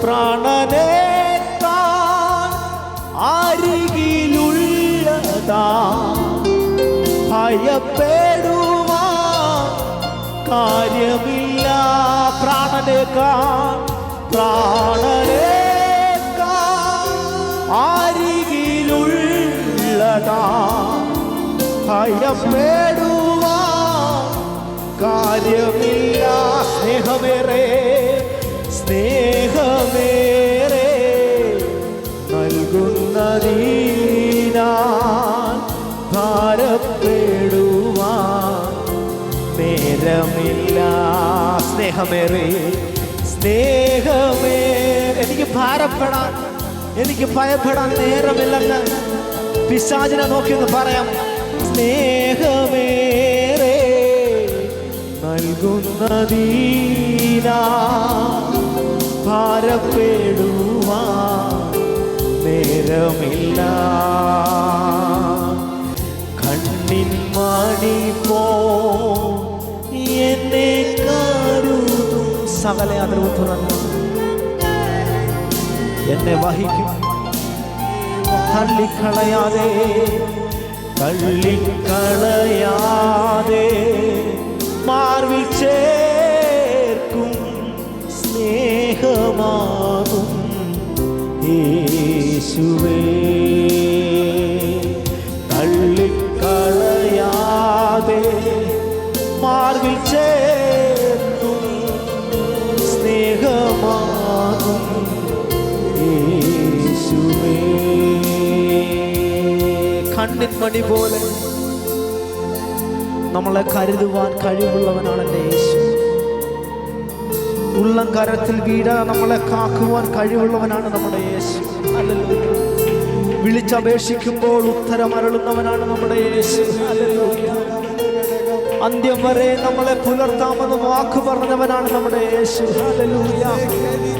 പ്രാണനേക്കാൾ അരികിലുള്ളതാ ഭയപ്പെടുവാൻ കാര്യമില്ല. പ്രാണനേക്കാൾ അരികിലുള്ളതാ ഭയപ്പെടുവാൻ കാര്യമില്ല. സ്നേഹമേറെ സ്നേഹമേറെ നൽകുന്നതിനാൽ ഭാരപ്പെടുവാൻ നേരമില്ല. സ്നേഹമേറെ സ്നേഹമേറെ എനിക്ക് ഭാരപ്പെടാൻ, എനിക്ക് ഭയപ്പെടാൻ നേരമില്ലെന്ന് പിശാചിനെ നോക്കിയൊന്ന് പറയാം. സ്നേഹമേറെ നൽകുന്നതിനാൽ ഭാരപ്പെടുവാൻ നേരമില്ല. കണ്ണിൻ മണി പോ എന്നെ കരുതും, സകല ആദരവ് തുറന്നു എന്നെ വഹിക്കും. തള്ളിക്കളയാതെ തള്ളിക്കളയാതെ മാർവിൽ ചേർക്കും സ്നേഹമാകും യേശുവേ. തള്ളിക്കളയാതെ മാർവിൽ ചേർക്കും സ്നേഹമാകും യേശുവേ. കണ്ണിൻ മണി പോലെ നമ്മളെ കരുതുവാൻ കഴിവുള്ളവനാണ് എൻ്റെ യേശു. ഉള്ളം കരത്തിൽ വീഴാതെ നമ്മളെ കാക്കുവാൻ കഴിവുള്ളവനാണ് നമ്മുടെ യേശു. ഹല്ലേലൂയ. വിളിച്ചപേക്ഷിക്കുമ്പോൾ ഉത്തരമരുളുന്നവനാണ് നമ്മുടെ യേശു. ഹല്ലേലൂയ. അന്ത്യം വരെ നമ്മളെ പുലർത്താമെന്ന് വാക്ക് പറഞ്ഞവനാണ് നമ്മുടെ യേശു. ഹല്ലേലൂയ.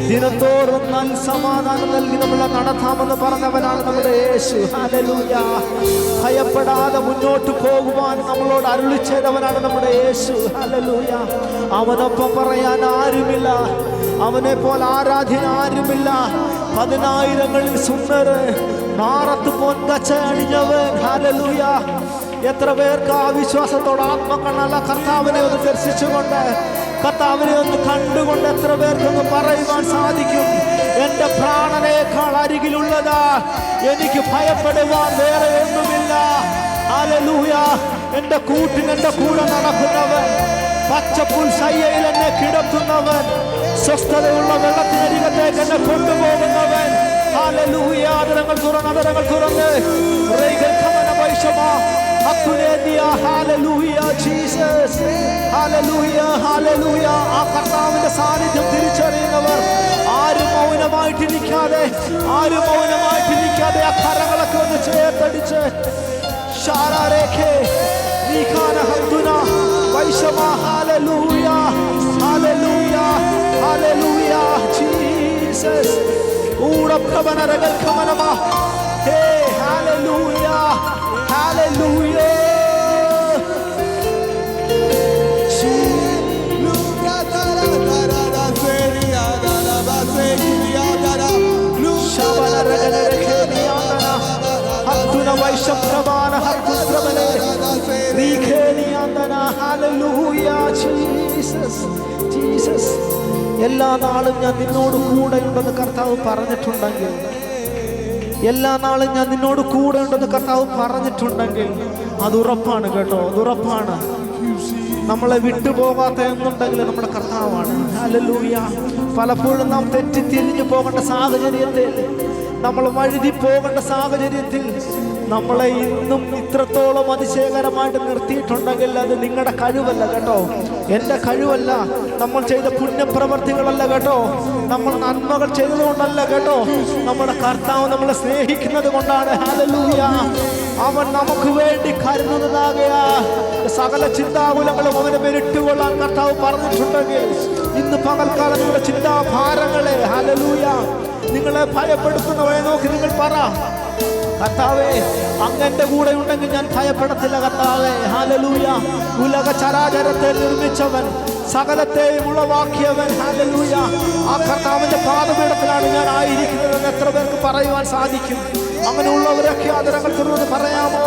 ദിനത്തോറും നൽ സമാധാനം നൽകി നമ്മളെ നടത്താമെന്ന് പറഞ്ഞവനാണ് നമ്മുടെ യേശു. ഹല്ലേലൂയ. ഭയപ്പെടാതെ മുന്നോട്ട് പോകുവാൻ നമ്മളോട് അരുളി ചെയ്തവനാണ് നമ്മുടെ യേശു. ഹല്ലേലൂയ. അവനൊപ്പം പറയാൻ ആരുമില്ല, അവനെ പോലെ ആരാധ്യൻ ആരുമില്ല. 10,000ങ്ങളിൽ സുന്ദരൻ, നാറത്ത് പൊൻകച്ച അണിഞ്ഞവൻ. ഹല്ലേലൂയ. എത്ര പേർക്ക് ആ വിശ്വാസത്തോട് ആത്മകണ്ണല്ല കർത്താവിനെ ഒന്ന് ദർശിച്ചുകൊണ്ട്, കർത്താവിനെ ഒന്ന് കണ്ടുകൊണ്ട് എത്ര പേർക്കൊന്ന് പറയുവാൻ സാധിക്കും, എൻ്റെ പ്രാണനേക്കാൾ അരികിലുള്ളതാ, എനിക്ക് ഭയപ്പെടുവാൻ വേറെ ഒന്നുമില്ല. ഹല്ലേലൂയ. എൻ്റെ കൂട്ടിനെൻ്റെ കൂടെ നടക്കുന്നവൻ, പച്ചപ്പുൽ ശയ്യയിൽ എന്നെ കിടത്തുന്നവൻ, സ്വസ്ഥതയുള്ള വെള്ളത്തിനരികത്തേക്ക് എന്നെ കൊണ്ടുപോകുന്നവൻ. ഹല്ലേലൂയ. അതരങ്ങൾ തുറന്ന്, അതരങ്ങൾ തുറന്ന് ആ കർത്താവിന്റെ സാന്നിധ്യം തിരിച്ചറിയുന്നവർ ആരും മൗനമായിട്ടിരിക്കാതെ, ആരും മൗനമായിട്ടിരിക്കാതെ ആ കരങ്ങളൊക്കെ ഒന്ന് ചേർത്തടിച്ച് എല്ലാ നാളും ഞാൻ നിന്നോട് കൂടെ ഉണ്ടെന്ന് കർത്താവ് പറഞ്ഞിട്ടുണ്ടെങ്കിൽ, എല്ലാ നാളും ഞാൻ നിന്നോട് കൂടെ ഉണ്ടെന്ന് കർത്താവ് പറഞ്ഞിട്ടുണ്ടെങ്കിൽ അത് ഉറപ്പാണ് കേട്ടോ, അത് ഉറപ്പാണ്. നമ്മളെ വിട്ടുപോകാത്ത എന്നുണ്ടെങ്കിൽ നമ്മുടെ കർത്താവാണ്. ഹല്ലേലൂയ. പലപ്പോഴും നാം തെറ്റിത്തിരിഞ്ഞു പോകേണ്ട സാഹചര്യത്തിൽ, നമ്മൾ വഴുതി പോകേണ്ട സാഹചര്യത്തിൽ നമ്മളെ ഇന്നും ഇത്രത്തോളം അതിശയകരമായിട്ട് നിർത്തിയിട്ടുണ്ടെങ്കിൽ അത് നിങ്ങളുടെ കഴിവല്ല കേട്ടോ, എൻ്റെ കഴിവല്ല, നമ്മൾ ചെയ്ത പുണ്യപ്രവർത്തികളല്ല കേട്ടോ, നമ്മൾ നന്മകൾ ചെയ്തതുകൊണ്ടല്ല കേട്ടോ, നമ്മുടെ കർത്താവ് നമ്മളെ സ്നേഹിക്കുന്നത് കൊണ്ടാണ്. ഹല്ലേലൂയ. അവൻ നമുക്ക് വേണ്ടി കരുതുന്നതാകയാ സകല ചിന്താകുലങ്ങളും അവനെ പേരിട്ടുകൊള്ളാൻ കർത്താവ് പറഞ്ഞിട്ടുണ്ടെങ്കിൽ ഇന്ന് പകൽക്കാലം നിങ്ങളുടെ ചിന്താഭാരങ്ങളെ, ഹല്ലേലൂയ, നിങ്ങളെ ഭയപ്പെടുത്തുന്നവരെ നോക്കി നിങ്ങൾ പറ, കർത്താവേ അങ്ങന്റെ കൂടെ ഉണ്ടെങ്കിൽ ഞാൻ ഭയപ്പെടത്തില്ല കർത്താവേ. ഹല്ലേലൂയ. ഉലക ചരാചരത്തെ നിർമ്മിച്ചവൻ, സകലത്തെയും ഉളവാക്കിയവൻ. ഹല്ലേലൂയ. ആ കർത്താവിന്റെ പാദപീഠത്തിൽ എത്ര പേർക്ക് പറയുവാൻ സാധിക്കും? അങ്ങനെയുള്ളവരൊക്കെ അതിരങ്ങൾ തുറന്ന് പറയാമോ?